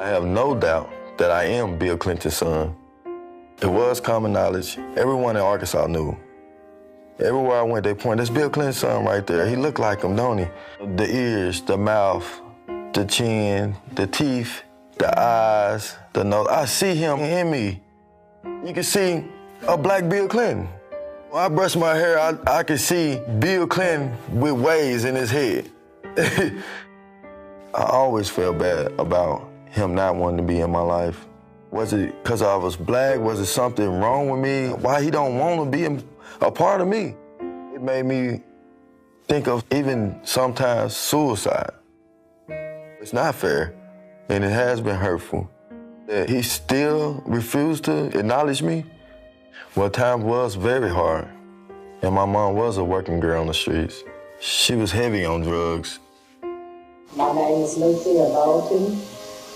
I have no doubt that I am Bill Clinton's son. It was common knowledge. Everyone in Arkansas knew. Everywhere I went, they point, that's Bill Clinton's son right there. He looked like him, don't he? The ears, the mouth, the chin, the teeth, the eyes, the nose. I see him in me. You can see a black Bill Clinton. When I brush my hair, I can see Bill Clinton with waves in his head. I always felt bad about him not wanting to be in my life. Was it because I was black? Was it something wrong with me? Why he don't want to be a part of me? It made me think of even sometimes suicide. It's not fair, and it has been hurtful. That he still refused to acknowledge me. Well, time was very hard, and my mom was a working girl on the streets. She was heavy on drugs. My name is Lucia Bolton.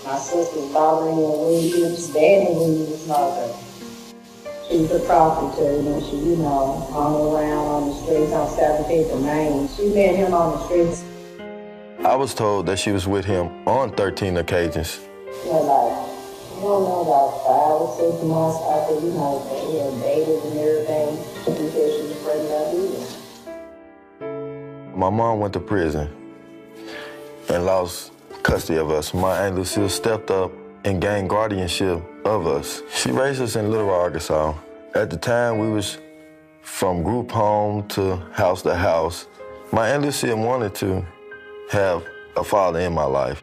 My sister's Valerie Williams, Danny Williams' mother. She was a prostitute and she, hung around on the streets on 17th and Main. She met him on the streets. I was told that she was with him on 13 occasions. I don't know, about 5 or 6 months after, they had dated and everything. She said she was pregnant again. My mom went to prison and lost custody of us. My Aunt Lucille stepped up and gained guardianship of us. She raised us in Little Rock, Arkansas. At the time, we was from group home to house. My Aunt Lucille wanted to have a father in my life.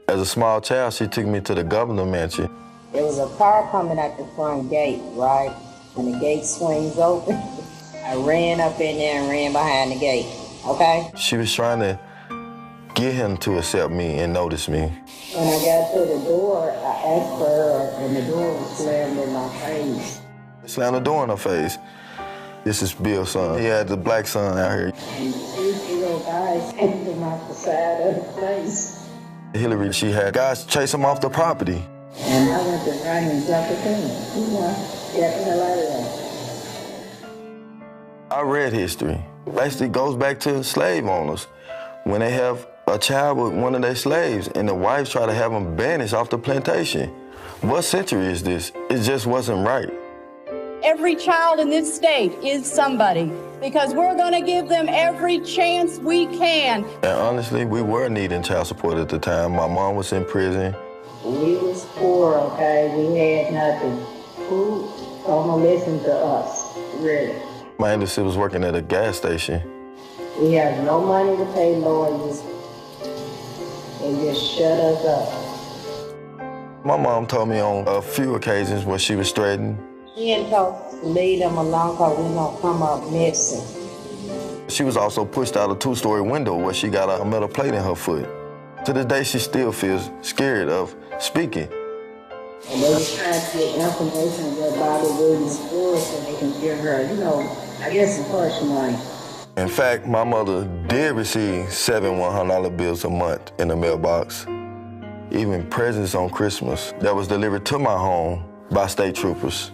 As a small child, she took me to the governor mansion. There was a car coming at the front gate, right? When the gate swings open, I ran up in there and ran behind the gate, okay? She was trying to get him to accept me and notice me. When I got to the door, I asked for her, and the door was slammed in my face. Slammed the door in her face. This is Bill's son. He had the black son out here. And 2 little guys came him off the side of the place. Hillary, she had guys chase him off the property. And I went to run and jump the thing. Get the hell out of there. I read history. Basically goes back to slave owners. When they have a child with one of their slaves and the wives try to have them banished off the plantation. What century is this? It just wasn't right. Every child in this state is somebody because we're going to give them every chance we can. And honestly, we were needing child support at the time. My mom was in prison. We was poor, okay? We had nothing. Who gonna listen to us, really? My Aunt Lucille was working at a gas station. We have no money to pay lawyers. They just shut us up. My mom told me on a few occasions where she was threatened. She didn't talk to leave them alone because we're gonna come up missing. She was also pushed out a 2-story window where she got a metal plate in her foot. To this day, she still feels scared of speaking. And they was trying to get information about Bobby Williams' story so they can give her, I guess some first money. In fact, my mother did receive 7 $100 bills a month in the mailbox. Even presents on Christmas that was delivered to my home by state troopers.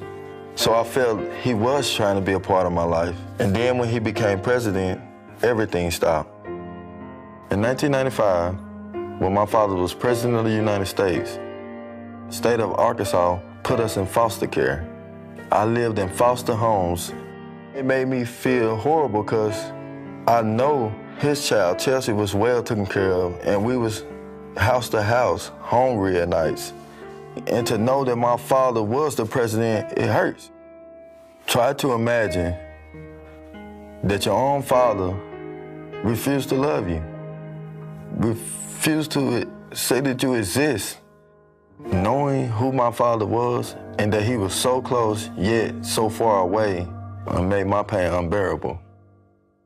So I felt he was trying to be a part of my life. And then when he became president, everything stopped. In 1995, when my father was president of the United States, the state of Arkansas put us in foster care. I lived in foster homes. It made me feel horrible because I know his child, Chelsea, was well taken care of, and we was house to house, hungry at nights. And to know that my father was the president, it hurts. Try to imagine that your own father refused to love you, refused to say that you exist. Knowing who my father was and that he was so close yet so far away made my pain unbearable.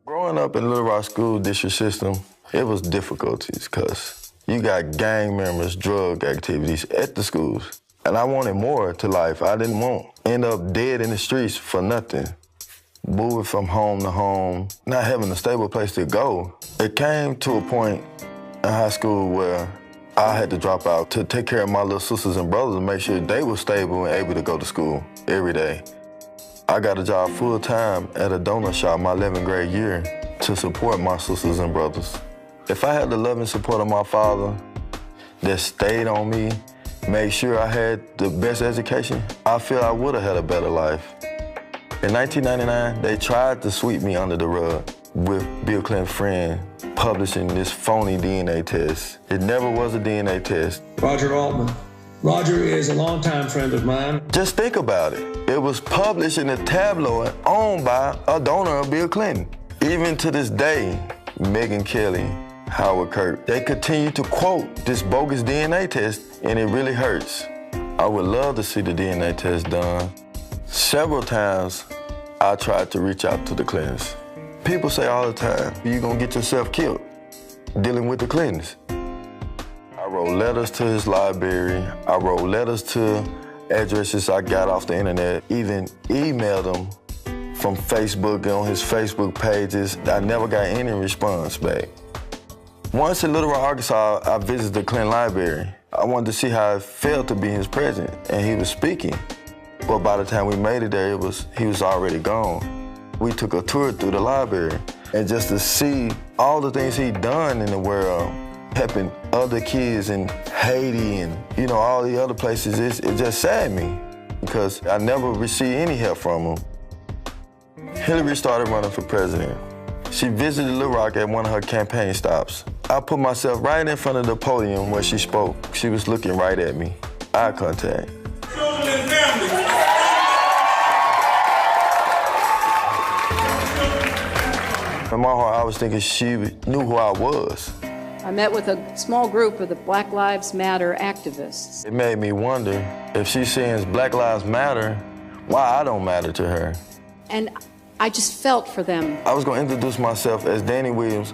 Growing up in Little Rock School District system, it was difficulties because you got gang members, drug activities at the schools. And I wanted more to life. I didn't want to end up dead in the streets for nothing. Moving from home to home, not having a stable place to go. It came to a point in high school where I had to drop out to take care of my little sisters and brothers and make sure they were stable and able to go to school every day. I got a job full-time at a donut shop my 11th grade year to support my sisters and brothers. If I had the love and support of my father that stayed on me made sure I had the best education, I feel I would have had a better life. In 1999, they tried to sweep me under the rug with Bill Clinton's friend publishing this phony DNA test. It never was a DNA test. Roger Altman. Roger is a longtime friend of mine. Just think about it. It was published in a tabloid owned by a donor of Bill Clinton. Even to this day, Megyn Kelly, Howard Kirk, they continue to quote this bogus DNA test, and it really hurts. I would love to see the DNA test done. Several times, I tried to reach out to the Clintons. People say all the time, you're gonna get yourself killed dealing with the Clintons. I wrote letters to his library. I wrote letters to addresses I got off the internet, even emailed him from Facebook and on his Facebook pages. I never got any response back. Once in Little Rock, Arkansas, I visited the Clinton Library. I wanted to see how it felt to be his president, and he was speaking. But by the time we made it there, he was already gone. We took a tour through the library, and just to see all the things he'd done in the world, helping other kids in Haiti and all the other places, it just saddened me because I never received any help from him. Hillary started running for president. She visited Little Rock at one of her campaign stops. I put myself right in front of the podium where she spoke. She was looking right at me, eye contact. In my heart, I was thinking she knew who I was. I met with a small group of the Black Lives Matter activists. It made me wonder if she's saying Black Lives Matter, why I don't matter to her. And I just felt for them. I was going to introduce myself as Danny Williams,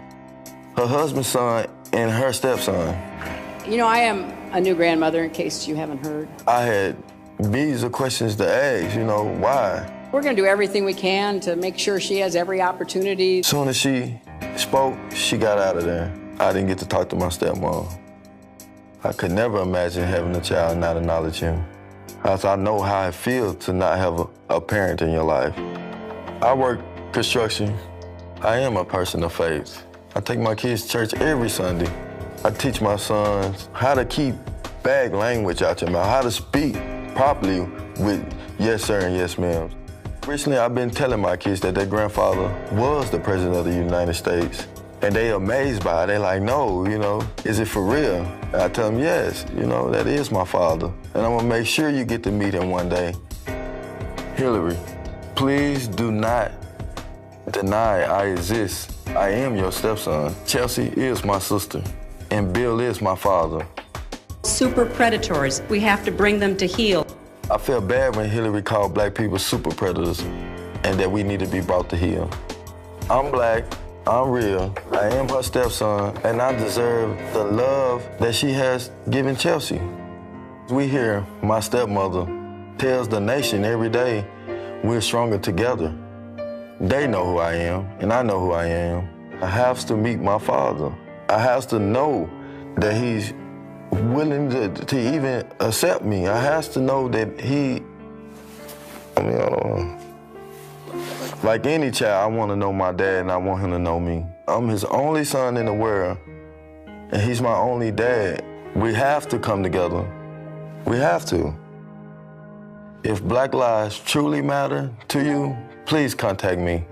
her husband's son, and her stepson. I am a new grandmother, in case you haven't heard. I had millions of questions to ask, why? We're going to do everything we can to make sure she has every opportunity. As soon as she spoke, she got out of there. I didn't get to talk to my stepmom. I could never imagine having a child and not acknowledge him. As I know how it feels to not have a parent in your life. I work construction. I am a person of faith. I take my kids to church every Sunday. I teach my sons how to keep bad language out your mouth, how to speak properly with yes sir and yes ma'am. Recently, I've been telling my kids that their grandfather was the president of the United States. And they amazed by it. They like, no, is it for real? And I tell them, yes, that is my father. And I'm gonna make sure you get to meet him one day. Hillary, please do not deny I exist. I am your stepson. Chelsea is my sister, and Bill is my father. Super predators, we have to bring them to heel. I felt bad when Hillary called black people super predators and that we need to be brought to heel. I'm black, I'm real, I am her stepson, and I deserve the love that she has given Chelsea. We hear my stepmother tells the nation every day, we're stronger together. They know who I am, and I know who I am. I have to meet my father. I have to know that he's willing to even accept me. I have to know that I don't know. Like any child, I want to know my dad and I want him to know me. I'm his only son in the world, and he's my only dad. We have to come together. We have to. If Black lives truly matter to you, please contact me.